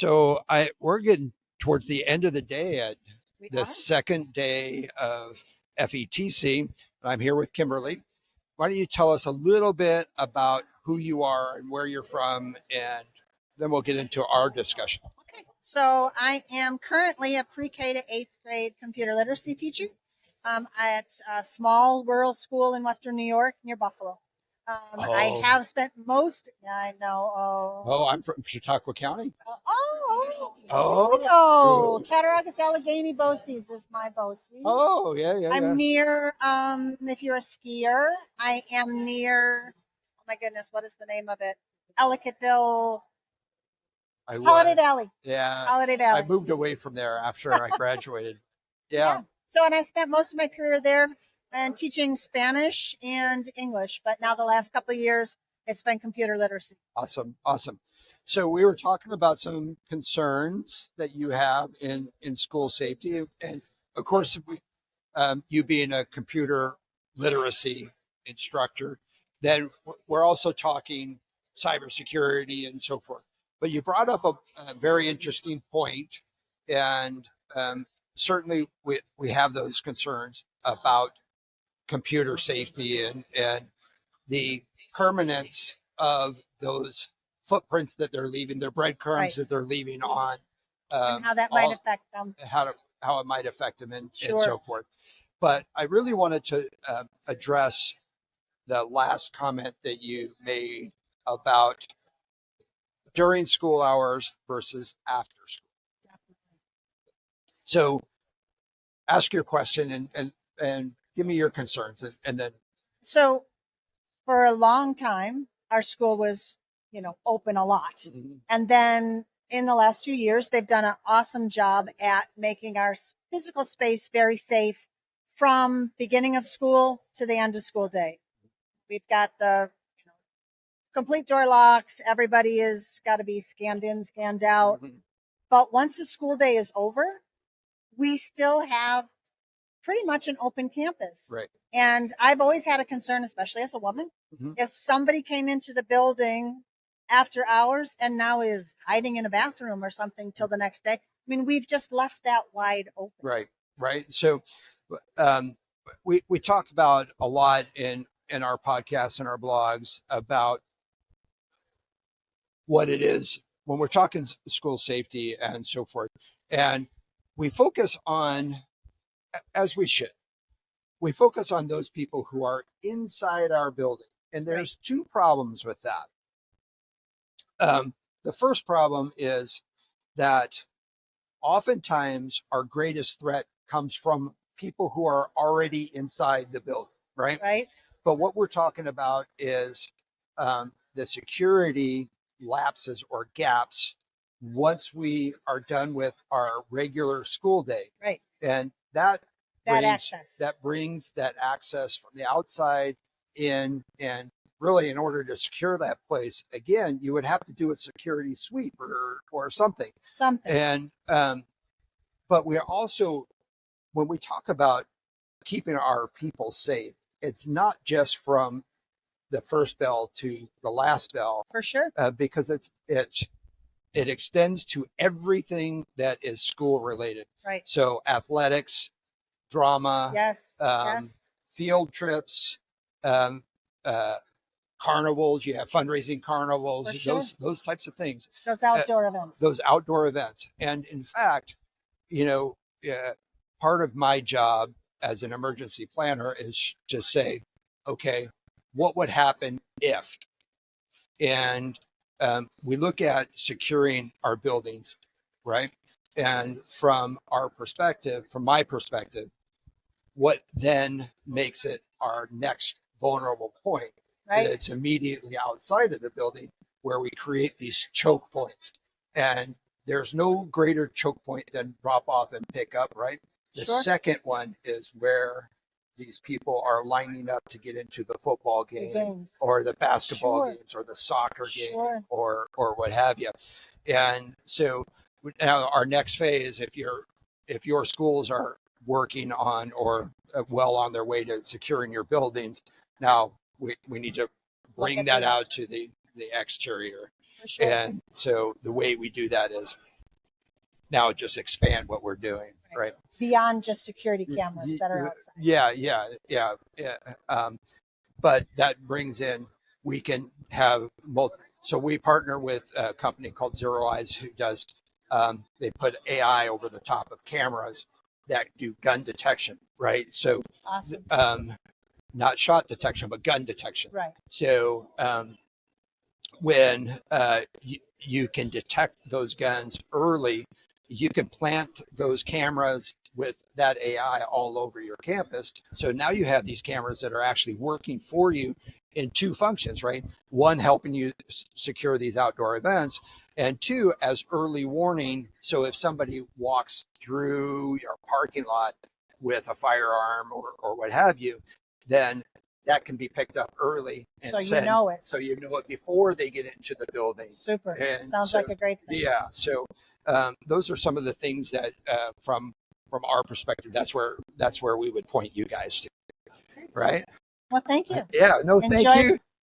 So we're getting towards the end of the day at We the are. second day of FETC. I'm here with Kimberly. Why don't you tell us a little bit about who you are and where you're from, and then we'll get into our discussion. Okay. So I am currently a pre-K to eighth grade computer literacy teacher at a small rural school in Western New York near Buffalo. I Oh, have spent most, I know, oh, I'm from Chautauqua County. there you Oh, go. Cattaraugus, Allegheny, Bosse's is my Bosse's. oh, yeah, yeah, yeah. I'm near, if you're a skier, I am near, oh my goodness, what is the name of it? Ellicottville, I Holiday was, Valley. yeah. Holiday I Valley. moved away from there after I graduated. Yeah, Yeah. So, and I spent most of my career there and teaching Spanish and English, but now the last couple of years, it's been computer literacy. awesome, awesome. So we were talking about some concerns that you have in school safety, and of course, you being a computer literacy instructor, then we're also talking cybersecurity and so forth. But you brought up a very interesting point, and certainly we have those concerns about computer safety and the permanence of those footprints that they're leaving, their breadcrumbs Right. that they're leaving on And how that might affect them. how it might affect them and Sure. so forth. But I really wanted to address the last comment that you made about during school hours versus after school. So ask your question and give me your concerns and then So, for a long time, our school was, open a lot. And then in the last few years, they've done an awesome job at making our physical space very safe from beginning of school to the end of school day. We've got the complete door locks. Everybody is got to be scanned in, scanned out. But once the school day is over, we still have pretty much an open campus. Right. And I've always had a concern, especially as a woman, if somebody came into the building after hours and now is hiding in a bathroom or something till the next day. I mean, we've just left that wide open. Right, right. So we talk about a lot in our podcasts and our blogs about what it is when we're talking school safety and so forth. And we focus on, as we should, we focus on those people who are inside our building. And there's two problems with that. The first problem is that oftentimes our greatest threat comes from people who are already inside the building, right? Right. But what we're talking about is the security lapses or gaps once we are done with our regular school day. Right. And that Brings that access from the outside in, and really in order to secure that place, again, you would have to do a security sweep or something. And but we also, when we talk about keeping our people safe, it's not just from the first bell to the last bell, For sure. because it extends to everything that is school related. Right. So athletics, drama, Yes. field trips, carnivals. You have fundraising carnivals, For sure. those types of things. Those outdoor events. Those outdoor events, and in fact, part of my job as an emergency planner is to say, okay, what would happen if? And we look at securing our buildings, right? And from my perspective, what then makes it our next vulnerable point? Right. It's immediately outside of the building where we create these choke points. And there's no greater choke point than drop off and pick up, right? The second one is where these people are lining up to get into the football game or the basketball games or the soccer game or what have you. And so now our next phase, if your schools are working on or well on their way to securing your buildings, now we need to bring that out to the exterior. Sure. And so the way we do that is now just expand what we're doing, right? Beyond just security cameras that are outside. Yeah. But that brings in, we can have so we partner with a company called Zero Eyes who does, they put AI over the top of cameras that do gun detection, right? So, Awesome. not shot detection, but gun detection. Right. So, when you can detect those guns early, you can plant those cameras with that AI all over your campus. So now you have these cameras that are actually working for you in two functions, right? One, helping you secure these outdoor events, and two, as early warning. So if somebody walks through your parking lot with a firearm or what have you, then that can be picked up early and so you know it. So you know it before they get into the building. Super. And Sounds like a great thing. Yeah. So those are some of the things that from our perspective, that's where we would point you guys to, right? Well, thank you. Yeah. No, thank you.